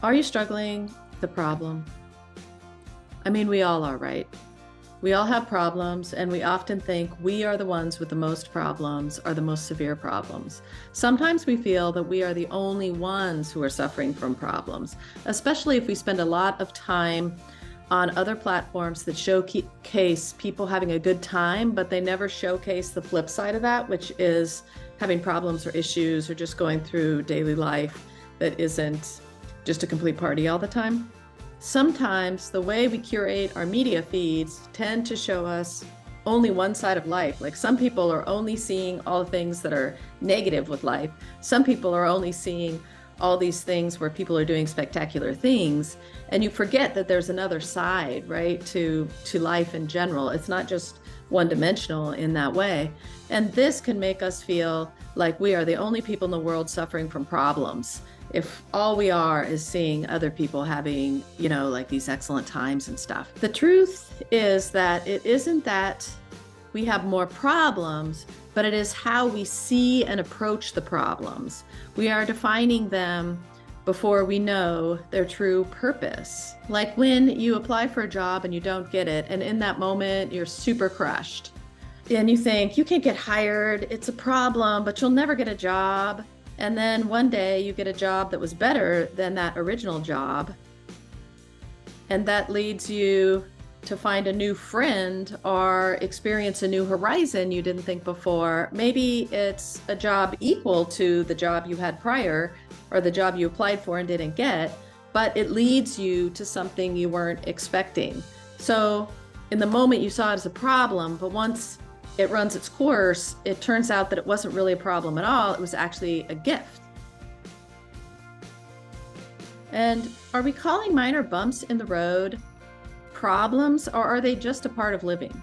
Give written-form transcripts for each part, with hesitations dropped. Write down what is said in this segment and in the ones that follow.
Are you struggling with the problem? I mean, we all are, right? We all have problems, and we often think we are the ones with the most problems or the most severe problems. Sometimes we feel that we are the only ones who are suffering from problems, especially if we spend a lot of time on other platforms that showcase people having a good time, but they never showcase the flip side of that, which is having problems or issues or just going through daily life that isn't just a complete party all the time. Sometimes the way we curate our media feeds tend to show us only one side of life. Like some people are only seeing all the things that are negative with life. Some people are only seeing all these things where people are doing spectacular things, and you forget that there's another side, right, to life in general. It's not just one-dimensional in that way. And this can make us feel like we are the only people in the world suffering from problems, if all we are is seeing other people having, like these excellent times and stuff. The truth is that it isn't that we have more problems, but it is how we see and approach the problems. We are defining them before we know their true purpose. Like when you apply for a job and you don't get it, and in that moment you're super crushed. And you think, you can't get hired, it's a problem, but you'll never get a job. And then one day you get a job that was better than that original job. And that leads you to find a new friend or experience a new horizon you didn't think before. Maybe it's a job equal to the job you had prior or the job you applied for and didn't get, but it leads you to something you weren't expecting. So in the moment you saw it as a problem, but once it runs its course, it turns out that it wasn't really a problem at all. It was actually a gift. And are we calling minor bumps in the road problems, or are they just a part of living?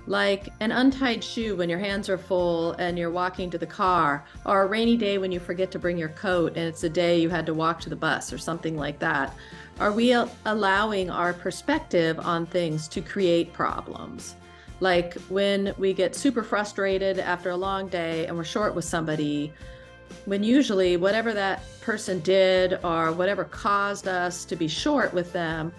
Like an untied shoe when your hands are full and you're walking to the car, or a rainy day when you forget to bring your coat and it's a day you had to walk to the bus or something like that. Are we allowing our perspective on things to create problems? Like when we get super frustrated after a long day and we're short with somebody, when usually whatever that person did or whatever caused us to be short with them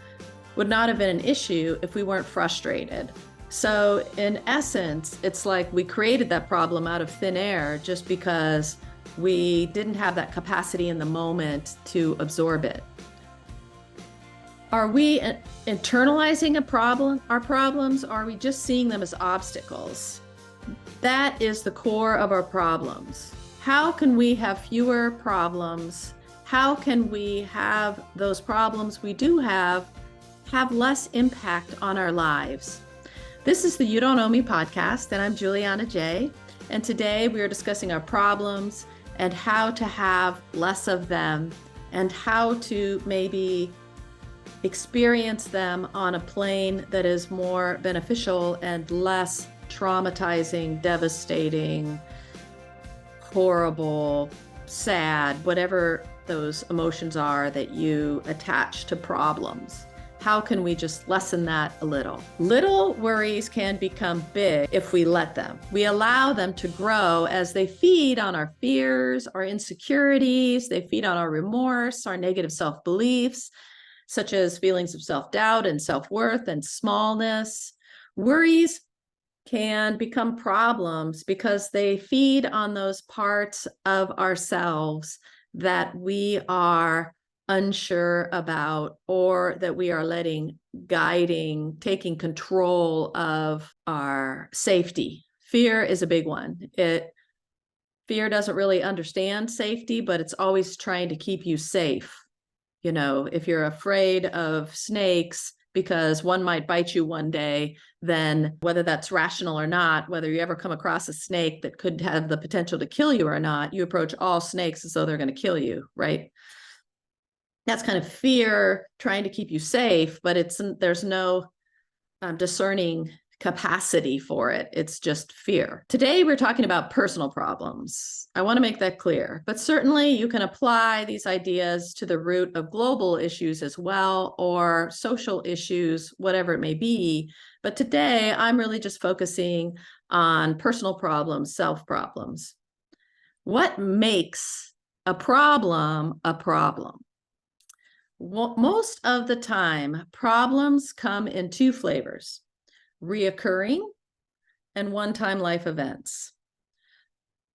would not have been an issue if we weren't frustrated. So in essence, it's like we created that problem out of thin air just because we didn't have that capacity in the moment to absorb it. Are we internalizing our problems, or are we just seeing them as obstacles? That is the core of our problems. How can we have fewer problems? How can we have those problems we do have less impact on our lives? This is the You Don't Owe Me podcast, and I'm Juliana J. And today we are discussing our problems and how to have less of them and how to maybe experience them on a plane that is more beneficial and less traumatizing, devastating, horrible, sad, whatever those emotions are that you attach to problems. How can we just lessen that a little? Little worries can become big if we let them. We allow them to grow as they feed on our fears, our insecurities, they feed on our remorse, our negative self-beliefs, such as feelings of self-doubt and self-worth and smallness. Worries can become problems because they feed on those parts of ourselves that we are unsure about, or that we are taking control of our safety. Fear is a big one. Fear doesn't really understand safety, but it's always trying to keep you safe. If you're afraid of snakes because one might bite you one day, then whether that's rational or not, whether you ever come across a snake that could have the potential to kill you or not, you approach all snakes as though they're going to kill you, right? That's kind of fear trying to keep you safe, but there's no discerning capacity for it. It's just fear. Today, we're talking about personal problems. I want to make that clear, but certainly you can apply these ideas to the root of global issues as well, or social issues, whatever it may be. But today, I'm really just focusing on personal problems, self problems. What makes a problem a problem? Most of the time, problems come in two flavors: reoccurring and one-time life events.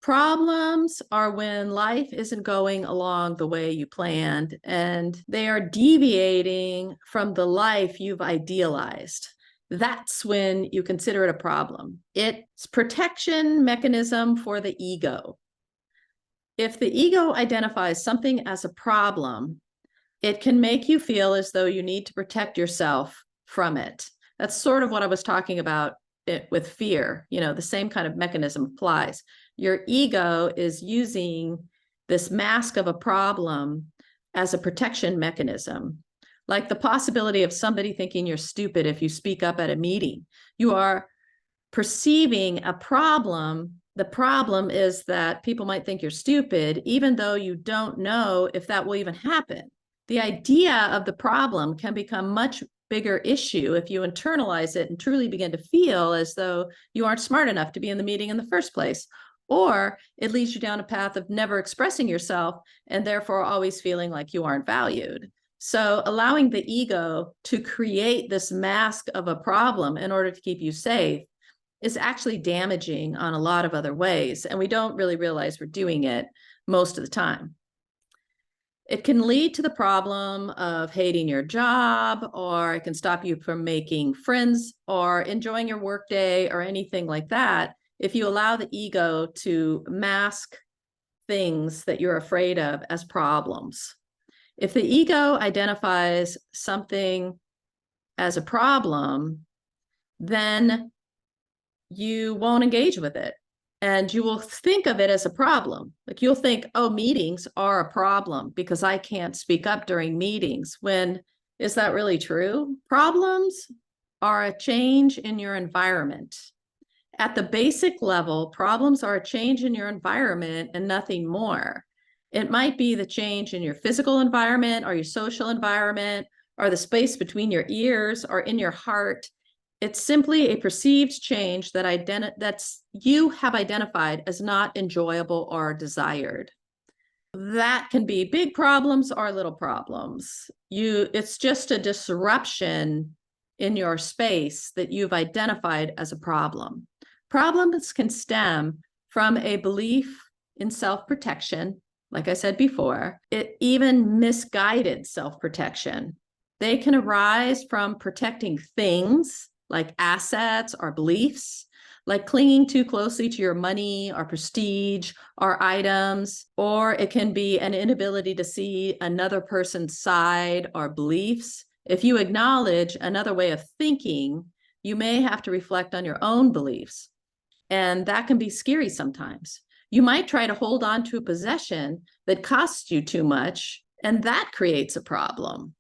Problems are when life isn't going along the way you planned and they are deviating from the life you've idealized. That's when you consider it a problem. It's protection mechanism for the ego. If the ego identifies something as a problem, it can make you feel as though you need to protect yourself from it. That's sort of what I was talking about with fear. The same kind of mechanism applies. Your ego is using this mask of a problem as a protection mechanism, like the possibility of somebody thinking you're stupid if you speak up at a meeting. You are perceiving a problem. The problem is that people might think you're stupid, even though you don't know if that will even happen. The idea of the problem can become much bigger issue if you internalize it and truly begin to feel as though you aren't smart enough to be in the meeting in the first place. Or it leads you down a path of never expressing yourself and therefore always feeling like you aren't valued. So allowing the ego to create this mask of a problem in order to keep you safe is actually damaging on a lot of other ways. And we don't really realize we're doing it most of the time. It can lead to the problem of hating your job, or it can stop you from making friends or enjoying your workday or anything like that if you allow the ego to mask things that you're afraid of as problems. If the ego identifies something as a problem, then you won't engage with it. And you will think of it as a problem. Like you'll think, oh, meetings are a problem because I can't speak up during meetings. When is that really true? Problems are a change in your environment. At the basic level, problems are a change in your environment and nothing more. It might be the change in your physical environment or your social environment or the space between your ears or in your heart. It's simply a perceived change that's you have identified as not enjoyable or desired. That can be big problems or little problems. It's just a disruption in your space that you've identified as a problem. Problems can stem from a belief in self-protection, like I said before, even misguided self-protection. They can arise from protecting things like assets or beliefs, like clinging too closely to your money or prestige or items, or it can be an inability to see another person's side or beliefs. If you acknowledge another way of thinking, you may have to reflect on your own beliefs, and that can be scary sometimes. You might try to hold on to a possession that costs you too much, and that creates a problem.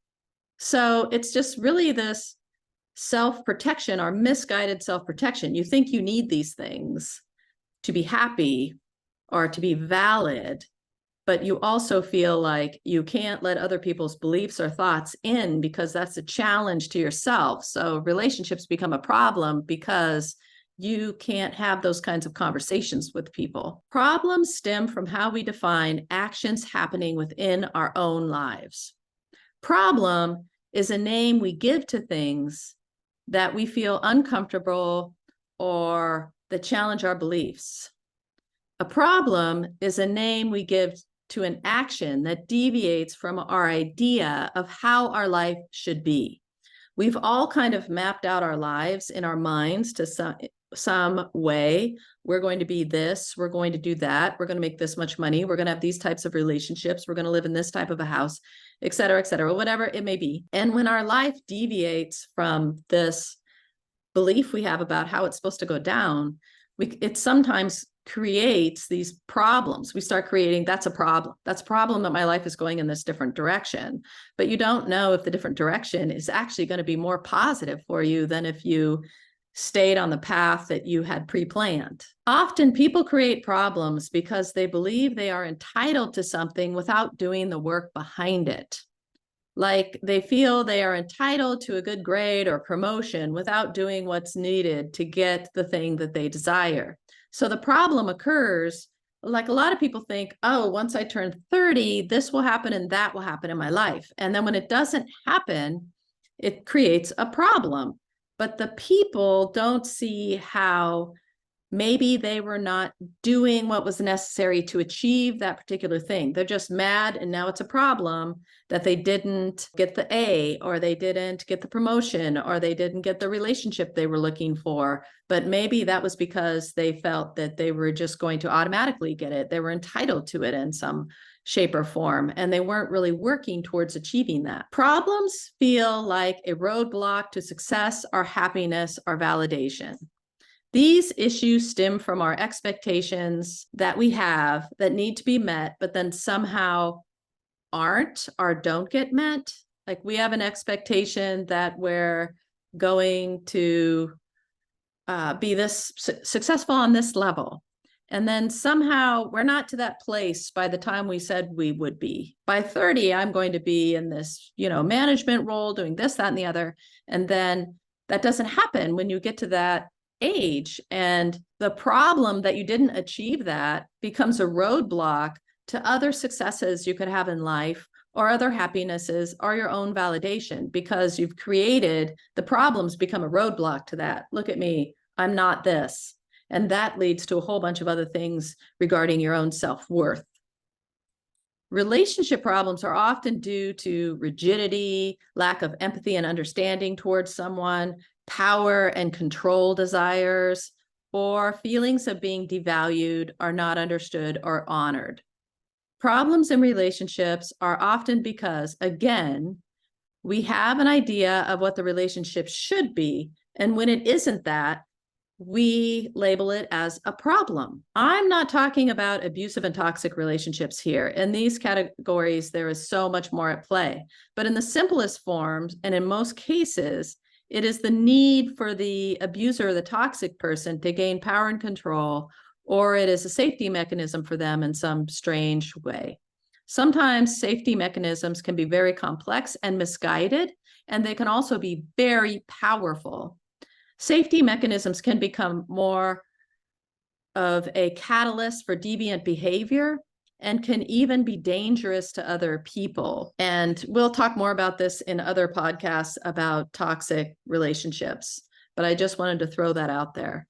So it's just really this self-protection or misguided self-protection. You think you need these things to be happy or to be valid, but you also feel like you can't let other people's beliefs or thoughts in because that's a challenge to yourself. So relationships become a problem because you can't have those kinds of conversations with people. Problems stem from how we define actions happening within our own lives. Problem is a name we give to things that we feel uncomfortable or that challenge our beliefs. A problem is a name we give to an action that deviates from our idea of how our life should be. We've all kind of mapped out our lives in our minds to some way. We're going to be this, we're going to do that, we're going to make this much money, we're going to have these types of relationships, we're going to live in this type of a house, et cetera, whatever it may be. And when our life deviates from this belief we have about how it's supposed to go down, it sometimes creates these problems. We start creating, that's a problem that my life is going in this different direction. But you don't know if the different direction is actually going to be more positive for you than if you stayed on the path that you had pre-planned. Often people create problems because they believe they are entitled to something without doing the work behind it. Like they feel they are entitled to a good grade or promotion without doing what's needed to get the thing that they desire. So the problem occurs like a lot of people think, oh, once I turn 30, this will happen and that will happen in my life. And then when it doesn't happen, it creates a problem. But the people don't see how maybe they were not doing what was necessary to achieve that particular thing. They're just mad, and now it's a problem that they didn't get the A, or they didn't get the promotion, or they didn't get the relationship they were looking for. But maybe that was because they felt that they were just going to automatically get it. They were entitled to it in some shape or form, and they weren't really working towards achieving that. Problems feel like a roadblock to success, or happiness, or validation. These issues stem from our expectations that we have that need to be met, but then somehow aren't or don't get met. Like we have an expectation that we're going to be this successful on this level. And then somehow we're not to that place by the time we said we would be. By 30, I'm going to be in this, management role, doing this, that, and the other. And then that doesn't happen when you get to that age. And the problem that you didn't achieve that becomes a roadblock to other successes you could have in life, or other happinesses, or your own validation, because you've created the problems become a roadblock to that. Look at me, I'm not this. And that leads to a whole bunch of other things regarding your own self-worth. Relationship problems are often due to rigidity, lack of empathy and understanding towards someone, power and control desires, or feelings of being devalued, or not understood or honored. Problems in relationships are often because, again, we have an idea of what the relationship should be, and when it isn't that, we label it as a problem. I'm not talking about abusive and toxic relationships here. In these categories, there is so much more at play. But in the simplest forms, and in most cases, it is the need for the abuser or the toxic person to gain power and control, or it is a safety mechanism for them in some strange way. Sometimes safety mechanisms can be very complex and misguided, and they can also be very powerful. Safety mechanisms can become more of a catalyst for deviant behavior and can even be dangerous to other people. And we'll talk more about this in other podcasts about toxic relationships, but I just wanted to throw that out there.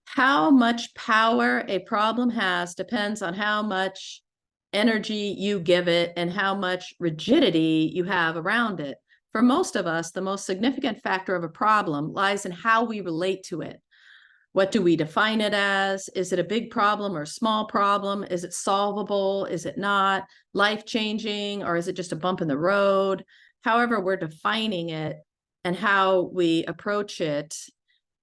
How much power a problem has depends on how much energy you give it and how much rigidity you have around it. For most of us, the most significant factor of a problem lies in how we relate to it. What do we define it as? Is it a big problem or a small problem? Is it solvable? Is it not? Life-changing, or is it just a bump in the road? However, we're defining it and how we approach it,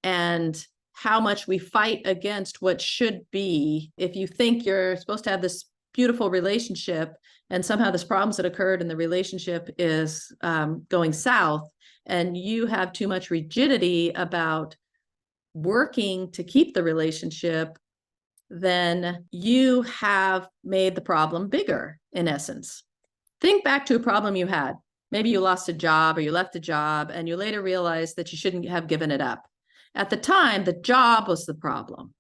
and how much we fight against what should be. If you think you're supposed to have this beautiful relationship, and somehow this problems that occurred in the relationship is going south, and you have too much rigidity about working to keep the relationship, then you have made the problem bigger, in essence. Think back to a problem you had. Maybe you lost a job, or you left a job, and you later realized that you shouldn't have given it up. At the time, the job was the problem.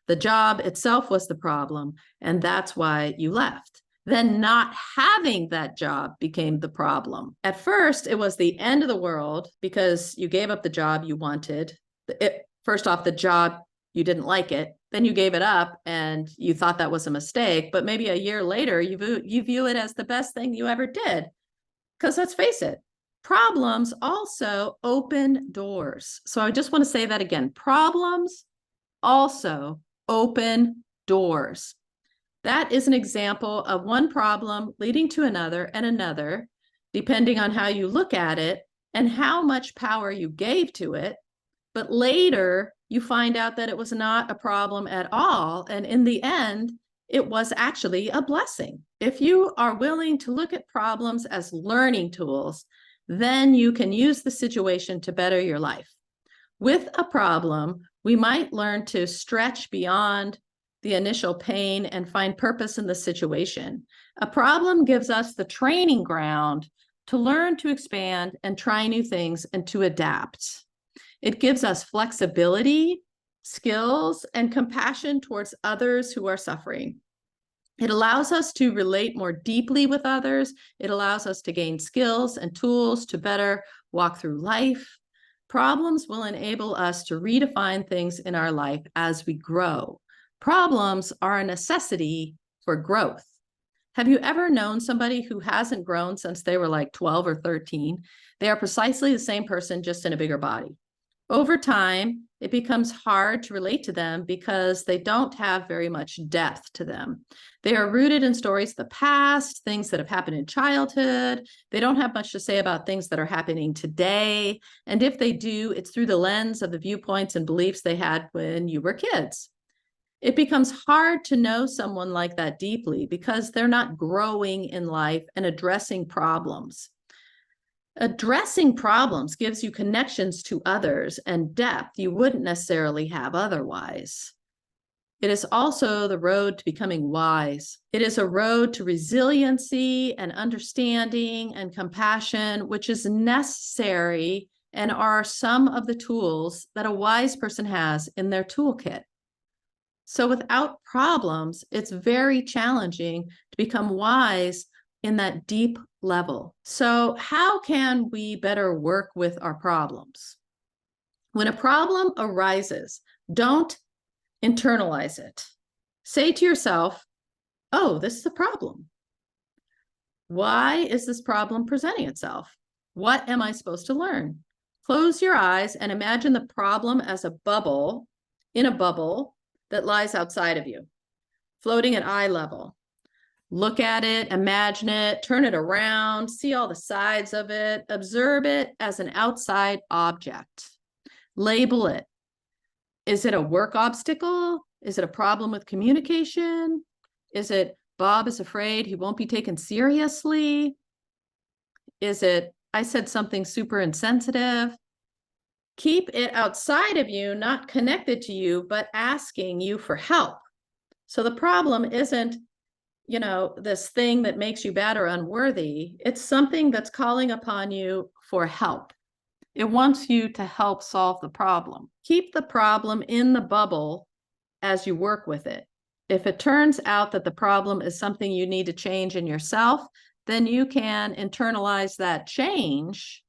The job itself was the problem, and that's why you left. Then not having that job became the problem. At first, it was the end of the world because you gave up the job you wanted. First off, the job, you didn't like it. Then you gave it up and you thought that was a mistake. But maybe a year later, you view it as the best thing you ever did. Because let's face it, problems also open doors. So I just want to say that again. Problems also open doors. That is an example of one problem leading to another and another, depending on how you look at it and how much power you gave to it. But later, you find out that it was not a problem at all. And in the end, it was actually a blessing. If you are willing to look at problems as learning tools, then you can use the situation to better your life. With a problem, we might learn to stretch beyond the initial pain and find purpose in the situation. A problem gives us the training ground to learn to expand and try new things and to adapt. It gives us flexibility skills, and compassion towards others who are suffering. It allows us to relate more deeply with others. It allows us to gain skills and tools to better walk through life. Problems will enable us to redefine things in our life as we grow. Problems are a necessity for growth. Have you ever known somebody who hasn't grown since they were like 12 or 13? They are precisely the same person, just in a bigger body. Over time, it becomes hard to relate to them because they don't have very much depth to them. They are rooted in stories of the past, things that have happened in childhood. They don't have much to say about things that are happening today. And if they do, it's through the lens of the viewpoints and beliefs they had when you were kids. It becomes hard to know someone like that deeply because they're not growing in life and addressing problems. Addressing problems gives you connections to others and depth you wouldn't necessarily have otherwise. It is also the road to becoming wise. It is a road to resiliency and understanding and compassion, which is necessary and are some of the tools that a wise person has in their toolkit. So without problems, it's very challenging to become wise in that deep level. So how can we better work with our problems? When a problem arises, don't internalize it. Say to yourself, oh, this is a problem. Why is this problem presenting itself? What am I supposed to learn? Close your eyes and imagine the problem as a bubble in a bubble that lies outside of you, floating at eye level. Look at it, imagine it, turn it around, see all the sides of it, observe it as an outside object. Label it. Is it a work obstacle? Is it a problem with communication? Is it Bob is afraid he won't be taken seriously? Is it I said something super insensitive? Keep it outside of you, not connected to you, but asking you for help. So the problem isn't, this thing that makes you bad or unworthy. It's something that's calling upon you for help. It wants you to help solve the problem. Keep the problem in the bubble as you work with it. If it turns out that the problem is something you need to change in yourself, then you can internalize that change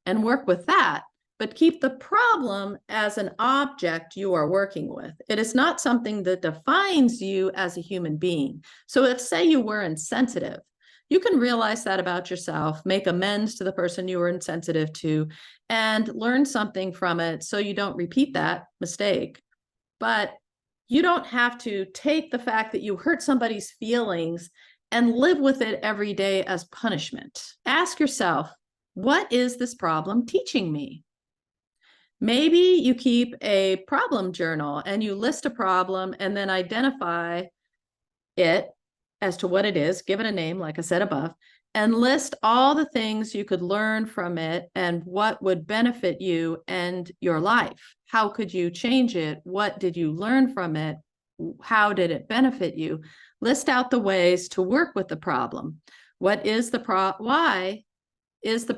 and work with that. But keep the problem as an object you are working with. It is not something that defines you as a human being. So let's say you were insensitive. You can realize that about yourself, make amends to the person you were insensitive to, and learn something from it so you don't repeat that mistake. But you don't have to take the fact that you hurt somebody's feelings and live with it every day as punishment. Ask yourself, what is this problem teaching me? Maybe you keep a problem journal and you list a problem and then identify it as to what it is, give it a name, like I said above, and list all the things you could learn from it and what would benefit you and your life. How could you change it? What did you learn from it? How did it benefit you? List out the ways to work with the problem. Why is the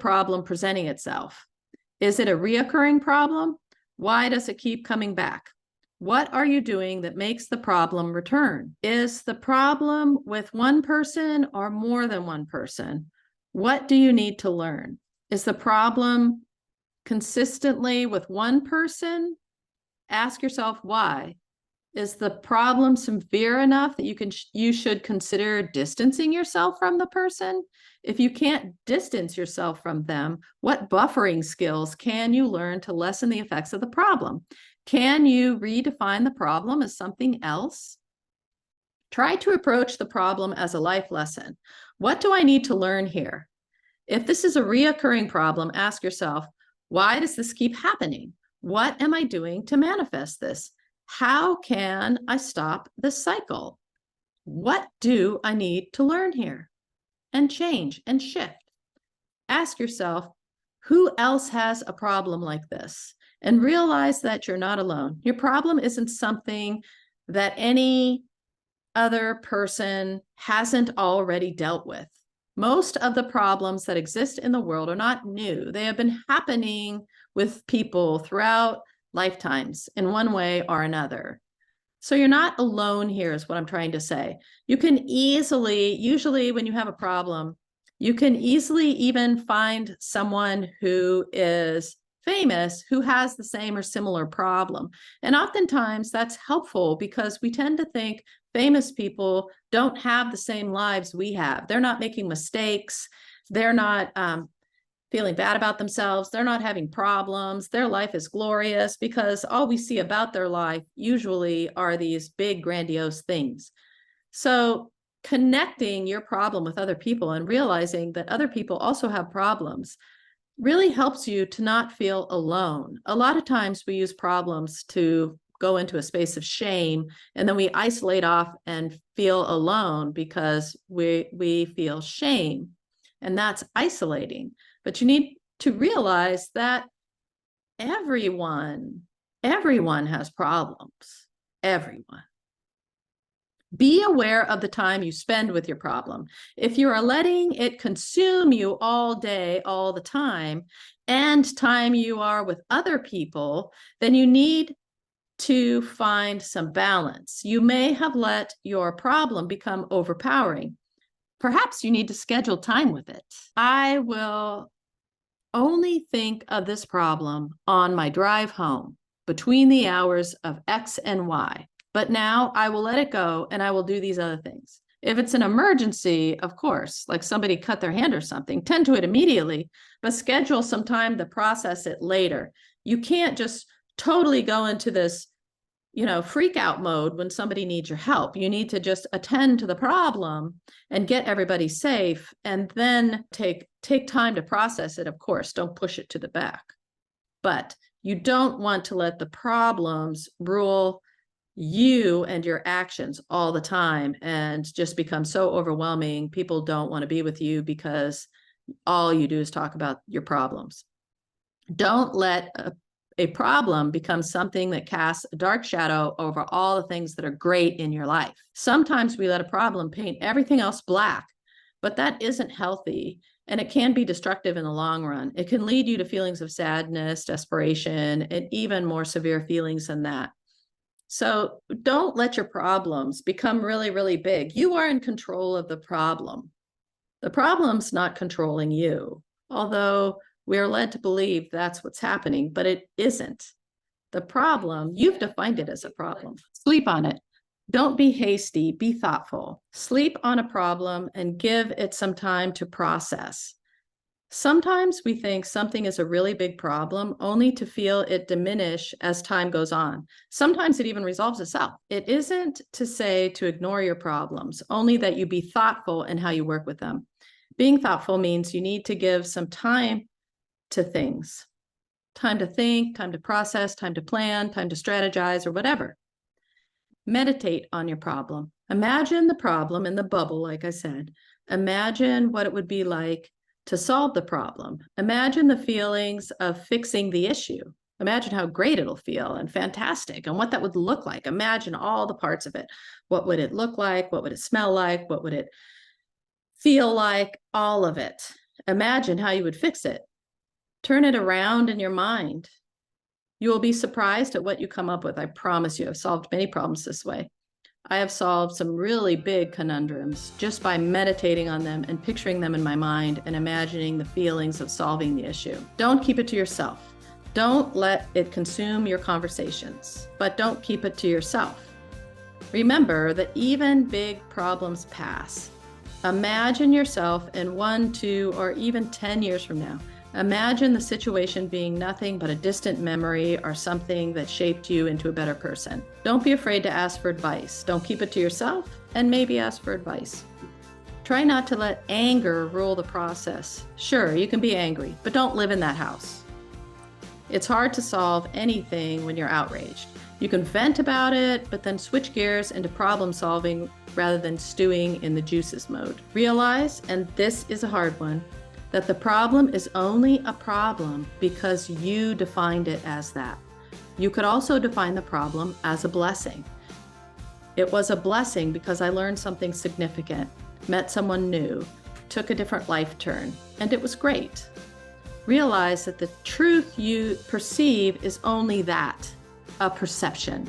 problem presenting itself? Is it a reoccurring problem? Why does it keep coming back? What are you doing that makes the problem return? Is the problem with one person or more than one person? What do you need to learn? Is the problem consistently with one person? Ask yourself why. Is the problem severe enough that you should consider distancing yourself from the person? If you can't distance yourself from them, what buffering skills can you learn to lessen the effects of the problem? Can you redefine the problem as something else? Try to approach the problem as a life lesson. What do I need to learn here? If this is a reoccurring problem, ask yourself, why does this keep happening? What am I doing to manifest this? How can I stop this cycle? What do I need to learn here? And change and shift. Ask yourself, who else has a problem like this? And realize that you're not alone. Your problem isn't something that any other person hasn't already dealt with. Most of the problems that exist in the world are not new. They have been happening with people throughout lifetimes in one way or another. So you're not alone here is what I'm trying to say. You can easily, usually when you have a problem, you can easily even find someone who is famous who has the same or similar problem. And oftentimes that's helpful because we tend to think famous people don't have the same lives we have. They're not making mistakes. They're not feeling bad about themselves. They're not having problems. Their life is glorious because all we see about their life usually are these big, grandiose things. So connecting your problem with other people and realizing that other people also have problems really helps you to not feel alone. A lot of times we use problems to go into a space of shame, and then we isolate off and feel alone because we feel shame, and that's isolating. But you need to realize that everyone has problems. Everyone. Be aware of the time you spend with your problem. If you are letting it consume you all day, all the time, and time you are with other people, then you need to find some balance. You may have let your problem become overpowering. Perhaps you need to schedule time with it. I will only think of this problem on my drive home between the hours of X and Y. But now I will let it go and I will do these other things. If it's an emergency, of course, like somebody cut their hand or something, tend to it immediately, but schedule some time to process it later. You can't just totally go into this, freak out mode when somebody needs your help. You need to just attend to the problem and get everybody safe and then take time to process it. Of course, don't push it to the back. But you don't want to let the problems rule you and your actions all the time and just become so overwhelming. People don't want to be with you because all you do is talk about your problems. Don't let a problem becomes something that casts a dark shadow over all the things that are great in your life. Sometimes we let a problem paint everything else black, but that isn't healthy, and it can be destructive in the long run. It can lead you to feelings of sadness, desperation, and even more severe feelings than that. So don't let your problems become really, really big. You are in control of the problem. The problem's not controlling you, although we are led to believe that's what's happening, but it isn't. The problem, you've defined it as a problem. Sleep on it. Don't be hasty, be thoughtful. Sleep on a problem and give it some time to process. Sometimes we think something is a really big problem only to feel it diminish as time goes on. Sometimes it even resolves itself. It isn't to say to ignore your problems, only that you be thoughtful in how you work with them. Being thoughtful means you need to give some time to things. Time to think, time to process, time to plan, time to strategize, or whatever. Meditate on your problem. Imagine the problem in the bubble, like I said. Imagine what it would be like to solve the problem. Imagine the feelings of fixing the issue. Imagine how great it'll feel and fantastic and what that would look like. Imagine all the parts of it. What would it look like? What would it smell like? What would it feel like? All of it. Imagine how you would fix it. Turn it around in your mind. You will be surprised at what you come up with. I promise you, I've solved many problems this way. I have solved some really big conundrums just by meditating on them and picturing them in my mind and imagining the feelings of solving the issue. Don't keep it to yourself. Don't let it consume your conversations, but don't keep it to yourself. Remember that even big problems pass. Imagine yourself in 1, 2, or even 10 years from now. Imagine the situation being nothing but a distant memory or something that shaped you into a better person. Don't be afraid to ask for advice. Don't keep it to yourself, and maybe ask for advice. Try not to let anger rule the process. Sure, you can be angry, but don't live in that house. It's hard to solve anything when you're outraged. You can vent about it, but then switch gears into problem solving rather than stewing in the juices mode. Realize, and this is a hard one, that the problem is only a problem because you defined it as that. You could also define the problem as a blessing. It was a blessing because I learned something significant, met someone new, took a different life turn, and it was great. Realize that the truth you perceive is only that, a perception.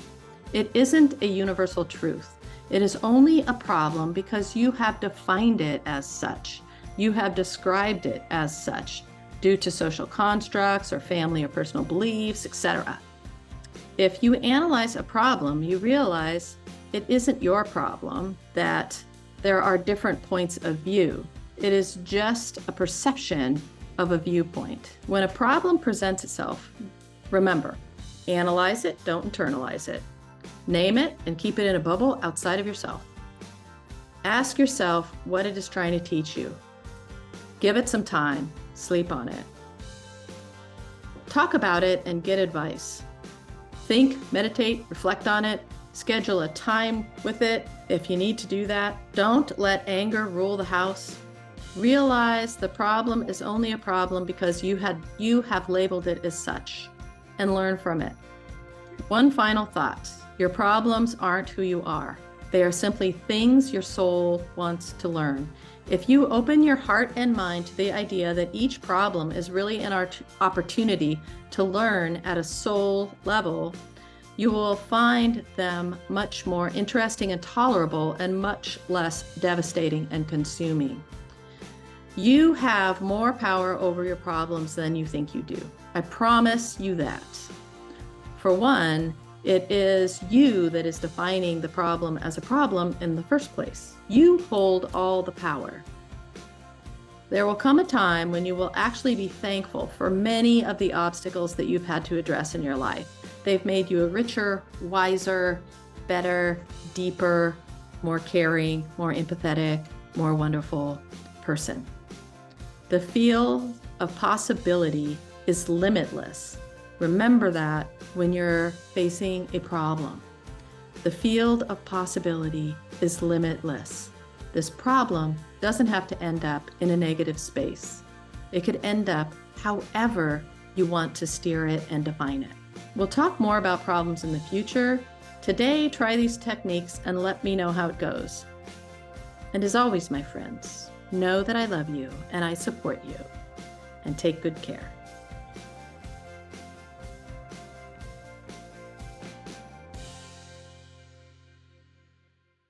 It isn't a universal truth. It is only a problem because you have defined it as such. You have described it as such due to social constructs or family or personal beliefs, etc. If you analyze a problem, you realize it isn't your problem, that there are different points of view. It is just a perception of a viewpoint. When a problem presents itself, remember, analyze it, don't internalize it. Name it and keep it in a bubble outside of yourself. Ask yourself what it is trying to teach you. Give it some time, sleep on it. Talk about it and get advice. Think, meditate, reflect on it, schedule a time with it if you need to do that. Don't let anger rule the house. Realize the problem is only a problem because you have labeled it as such, and learn from it. One final thought. Your problems aren't who you are. They are simply things your soul wants to learn. If you open your heart and mind to the idea that each problem is really an opportunity to learn at a soul level, you will find them much more interesting and tolerable and much less devastating and consuming. You have more power over your problems than you think you do. I promise you that. For one, it is you that is defining the problem as a problem in the first place. You hold all the power. There will come a time when you will actually be thankful for many of the obstacles that you've had to address in your life. They've made you a richer, wiser, better, deeper, more caring, more empathetic, more wonderful person. The field of possibility is limitless. Remember that when you're facing a problem. The field of possibility is limitless. This problem doesn't have to end up in a negative space. It could end up however you want to steer it and define it. We'll talk more about problems in the future. Today, try these techniques and let me know how it goes. And as always, my friends, know that I love you and I support you, and take good care.